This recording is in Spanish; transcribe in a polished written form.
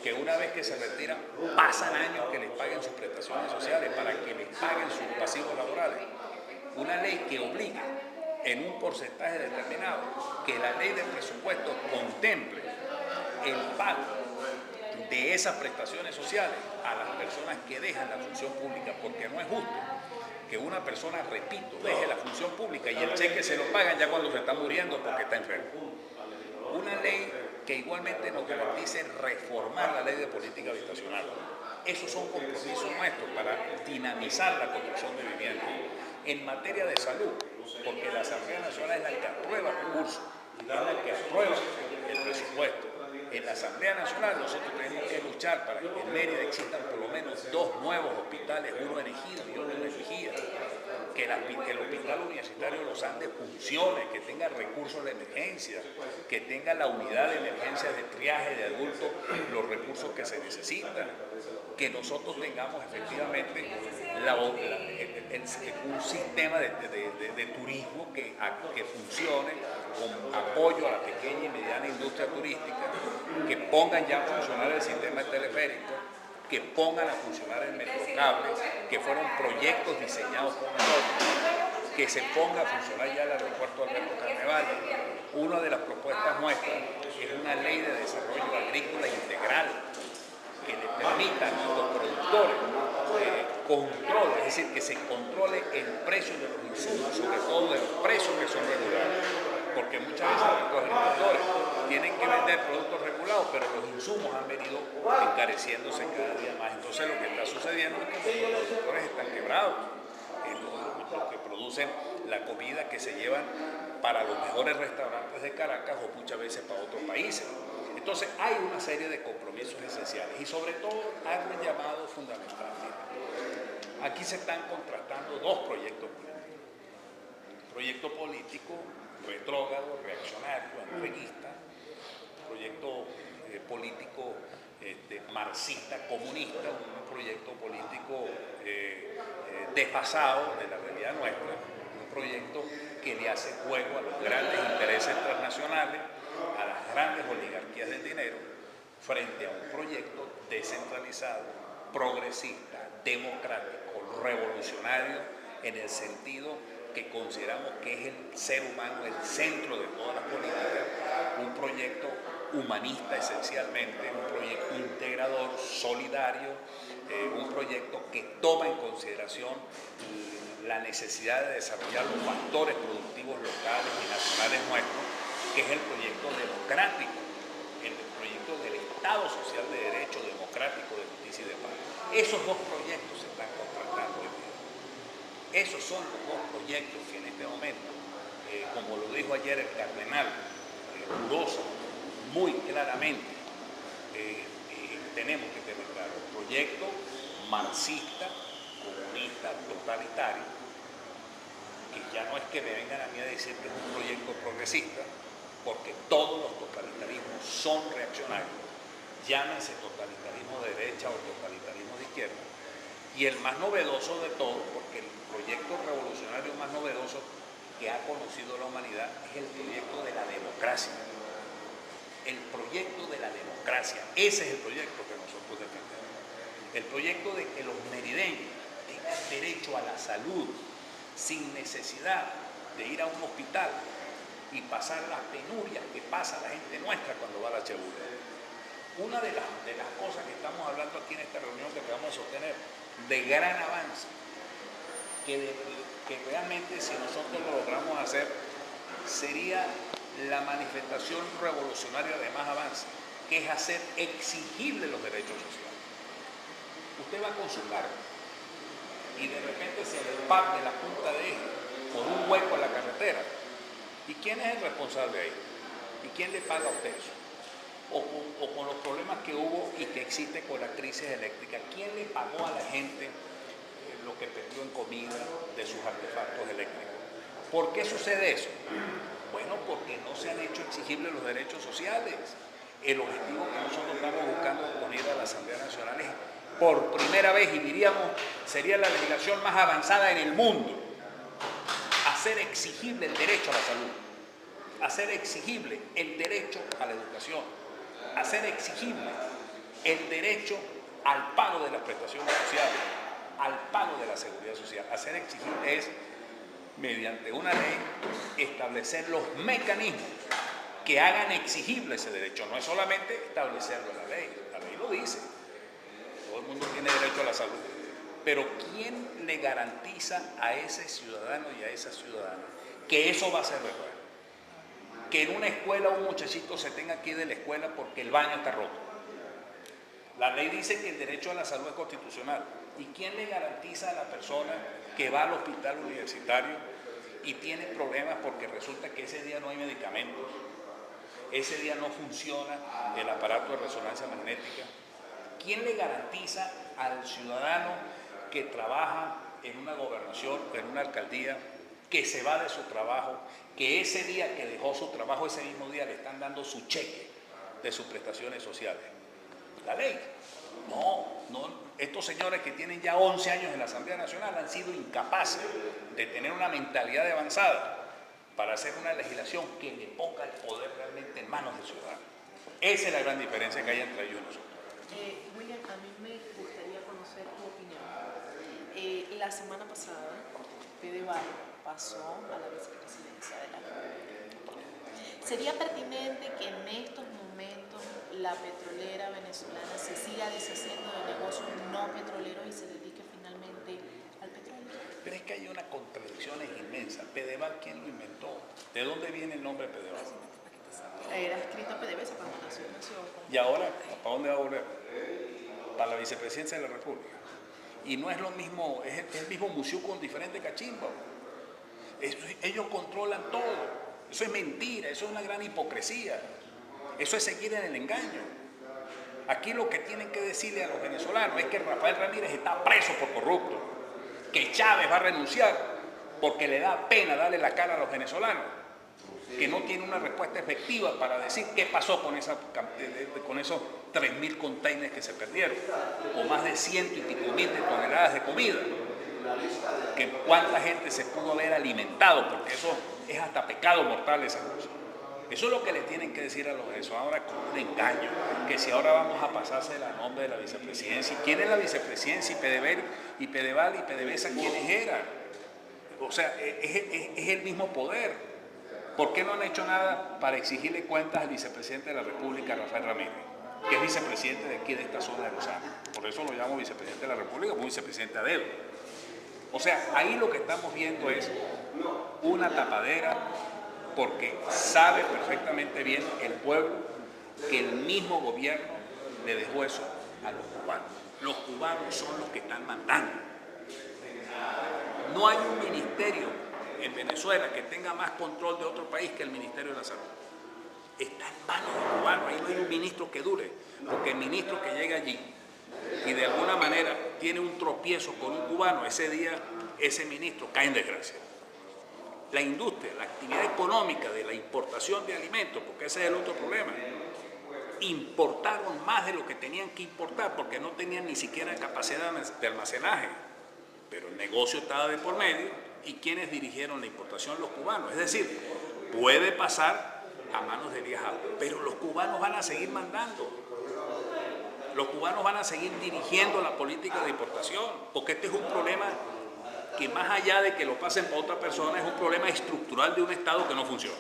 que una vez que se retiran pasan años que les paguen sus prestaciones sociales, para que les paguen sus pasivos laborales. Una ley que obligue en un porcentaje determinado que la ley de presupuesto contemple el pago de esas prestaciones sociales a las personas que dejan la función pública, porque no es justo que una persona, repito, deje la función pública y el cheque se lo pagan ya cuando se está muriendo porque está enfermo. Una ley que igualmente nos garantice reformar la ley de política habitacional. Esos son compromisos nuestros para dinamizar la construcción de vivienda. En materia de salud, porque la Asamblea Nacional es la que aprueba recursos, es la que aprueba el presupuesto. En la Asamblea Nacional nosotros tenemos que luchar para que en Mérida existan por lo menos 2 nuevos hospitales, uno en Ejido y otro en Mejía, que el hospital universitario de los Andes funcione, que tenga recursos de emergencia, que tenga la unidad de emergencia de triaje de adultos, los recursos que se necesitan, que nosotros tengamos efectivamente un sistema de turismo que funcione con apoyo a la pequeña y mediana industria turística, que pongan ya a funcionar el sistema de teleférico, que pongan a funcionar el metrocable, que fueron proyectos diseñados por nosotros, que se ponga a funcionar ya el aeropuerto Alberto Carnevale. Una de las propuestas nuestras es una ley de desarrollo agrícola integral que le permita a nuestros productores control, es decir, que se controle el precio de los insumos, sobre todo de los precios que son regulados, porque muchas veces nuestros agricultores tienen que vender productos regulados, pero los insumos han venido encareciéndose cada día más. Entonces lo que está sucediendo es que los productores están quebrados, los que producen la comida que se llevan para los mejores restaurantes de Caracas o muchas veces para otros países. Entonces hay una serie de compromisos esenciales y sobre todo hago un llamado fundamental. Aquí se están contrastando 2 proyectos políticos. Proyecto político retrógrado, reaccionario, anarquista, proyecto político marxista, comunista, un proyecto político desfasado de la realidad nuestra, un proyecto que le hace juego a los grandes intereses transnacionales, a las grandes oligarquías del dinero, frente a un proyecto descentralizado, progresista, democrático, revolucionario, en el sentido que consideramos que es el ser humano el centro de todas las políticas, un proyecto humanista esencialmente, un proyecto integrador, solidario, un proyecto que toma en consideración la necesidad de desarrollar los factores productivos locales y nacionales nuestros, que es el proyecto democrático, el proyecto del Estado social de derecho, democrático, de justicia y de paz. Esos 2 proyectos se están contrastando hoy día. Esos son los 2 proyectos que en este momento, como lo dijo ayer el cardenal Urosa, muy claramente tenemos que tener claro, el proyecto marxista, comunista, totalitario, que ya no es que me vengan a mí a decir que es un proyecto progresista, porque todos los totalitarismos son reaccionarios, llámense totalitarismo de derecha o totalitarismo de izquierda, y el más novedoso de todos, porque el proyecto revolucionario más novedoso que ha conocido la humanidad es el proyecto de la democracia. El proyecto de la democracia, ese es el proyecto que nosotros defendemos. El proyecto de que los merideños tengan derecho a la salud sin necesidad de ir a un hospital y pasar las penurias que pasa la gente nuestra cuando va a la Chebula. Una de las cosas que estamos hablando aquí en esta reunión que vamos a sostener, de gran avance, que realmente si nosotros lo logramos hacer, sería la manifestación revolucionaria de más avance, que es hacer exigibles los derechos sociales. Usted va con su carro y de repente se le parte la punta de eje por un hueco en la carretera. ¿Y quién es el responsable ahí? ¿Y quién le paga a usted eso? O con los problemas que hubo y que existe con la crisis eléctrica, ¿quién le pagó a la gente lo que perdió en comida de sus artefactos eléctricos? ¿Por qué sucede eso? Bueno, porque no se han hecho exigibles los derechos sociales. El objetivo que nosotros estamos buscando con ir a la Asamblea Nacional es, por primera vez, y diríamos, sería la legislación más avanzada en el mundo, hacer exigible el derecho a la salud, hacer exigible el derecho a la educación, hacer exigible el derecho al pago de las prestaciones sociales, al pago de la seguridad social. Hacer exigible es, mediante una ley, establecer los mecanismos que hagan exigible ese derecho. No es solamente establecerlo en la ley lo dice. Todo el mundo tiene derecho a la salud. Pero ¿quién le garantiza a ese ciudadano y a esa ciudadana que eso va a ser verdad? Que en una escuela un muchachito se tenga que ir de la escuela porque el baño está roto. La ley dice que el derecho a la salud es constitucional. ¿Y quién le garantiza a la persona que va al hospital universitario y tiene problemas porque resulta que ese día no hay medicamentos, ese día no funciona el aparato de resonancia magnética? ¿Quién le garantiza al ciudadano que trabaja en una gobernación, en una alcaldía, que se va de su trabajo, que ese día que dejó su trabajo, ese mismo día le están dando su cheque de sus prestaciones sociales? La ley. No, estos señores que tienen ya 11 años en la Asamblea Nacional han sido incapaces de tener una mentalidad de avanzada para hacer una legislación que le ponga el poder realmente en manos del ciudadano. Esa es la gran diferencia que hay entre ellos y nosotros. William, a mí me gustaría conocer tu opinión. La semana pasada, Fedeval pasó a la vicepresidencia de la República. ¿Sería pertinente que en estos momentos la petrolera venezolana se siga deshaciendo de negocios no petroleros y se dedique finalmente al petróleo? Pero es que hay una contradicción inmensa. Fedeval, ¿quién lo inventó? ¿De dónde viene el nombre Fedeval? Era escrito PDVSA cuando nació. ¿Y ahora para dónde va a volver? Para la vicepresidencia de la República. Y no es lo mismo, es el mismo museo con diferente cachimbo. Ellos controlan todo. Eso es mentira, eso es una gran hipocresía. Eso es seguir en el engaño. Aquí lo que tienen que decirle a los venezolanos es que Rafael Ramírez está preso por corrupto, que Chávez va a renunciar porque le da pena darle la cara a los venezolanos, que no tiene una respuesta efectiva para decir qué pasó con esos 3.000 containers que se perdieron, o más de 100 y pico mil de toneladas de comida, que cuánta gente se pudo haber alimentado, porque eso es hasta pecado mortal esa cosa. Eso es lo que le tienen que decir a los venezolanos ahora con un engaño, que si ahora vamos a pasarse el nombre de la vicepresidencia. ¿Quién es la vicepresidencia? Y Fedeval y PDVSA, ¿quiénes eran? O sea, es el mismo poder. ¿Por qué no han hecho nada para exigirle cuentas al vicepresidente de la República, Rafael Ramírez, que es vicepresidente de aquí, de esta zona de Los Ángeles? Por eso lo llamo vicepresidente de la República, como vicepresidente a dedo. O sea, ahí lo que estamos viendo es una tapadera, porque sabe perfectamente bien el pueblo que el mismo gobierno le dejó eso a los cubanos. Los cubanos son los que están mandando. No hay un ministerio en Venezuela que tenga más control de otro país que el Ministerio de la Salud. Está en manos de los cubanos, ahí no hay un ministro que dure, porque el ministro que llega allí y de alguna manera tiene un tropiezo con un cubano, ese día ese ministro cae en desgracia. La industria, la actividad económica de la importación de alimentos, porque ese es el otro problema, importaron más de lo que tenían que importar porque no tenían ni siquiera capacidad de almacenaje, pero el negocio estaba de por medio. ¿Y quiénes dirigieron la importación? Los cubanos. Es decir, puede pasar a manos de Elías Alba, pero los cubanos van a seguir mandando. Los cubanos van a seguir dirigiendo la política de importación, porque este es un problema que más allá de que lo pasen para otra persona, es un problema estructural de un Estado que no funciona.